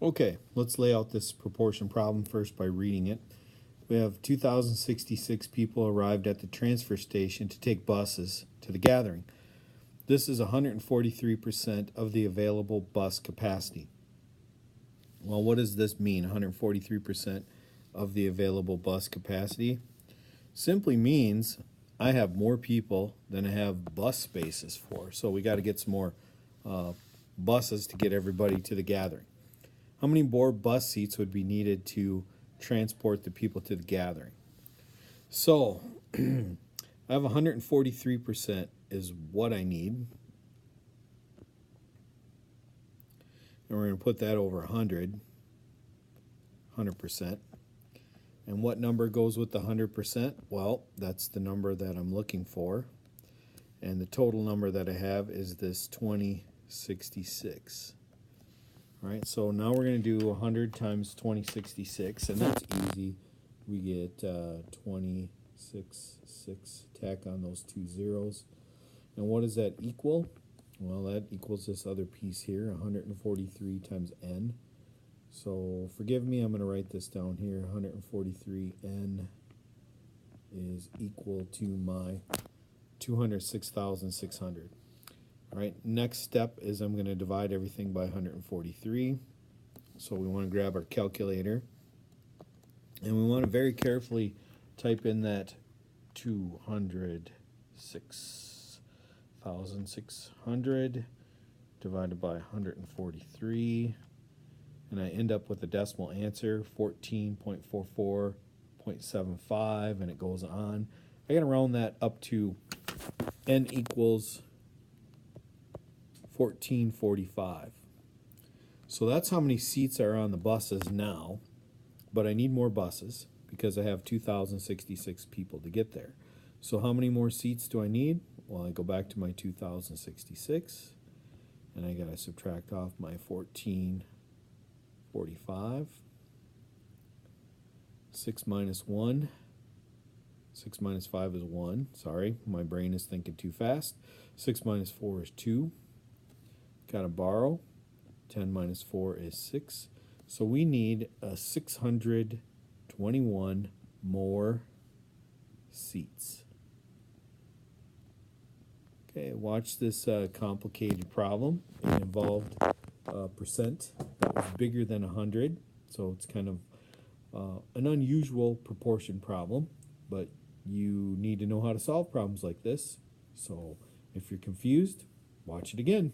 Okay, let's lay out this proportion problem first by reading it. We have 2,066 people arrived at the transfer station to take buses to the gathering. This is 143% of the available bus capacity. Well, what does this mean, 143% of the available bus capacity? Simply means I have more people than I have bus spaces for. So we got to get some more buses to get everybody to the gathering. How many more bus seats would be needed to transport the people to the gathering? So I have 143% is what I need. And we're going to put that over 100%. And what number goes with the 100%? Well, that's the number that I'm looking for. And the total number that I have is this 2066. All right, so now we're going to do 100 times 2066, and that's easy. We get 266, tack on those two zeros. And what does that equal? Well, that equals this other piece here, 143 times n. So forgive me, I'm going to write this down here. 143n is equal to my 206,600. All right, next step is I'm going to divide everything by 143. So we want to grab our calculator, and we want to very carefully type in that 206,600 divided by 143, and I end up with a decimal answer, 14.44.75, and it goes on. I got to round that up to n equals 1445. So that's how many seats are on the buses now, but I need more buses because I have 2,066 people to get there. So how many more seats do I need? Well, I go back to my 2,066, and I got to subtract off my 1445. 6 minus 1. 6 minus 5 is 1. Sorry, my brain is thinking too fast. 6 minus 4 is 2. Got to borrow. 10 minus 4 is 6. So we need 621 more seats. Okay, watch this complicated problem. It involved a percent that was bigger than 100. So it's kind of an unusual proportion problem, but you need to know how to solve problems like this. So if you're confused, watch it again.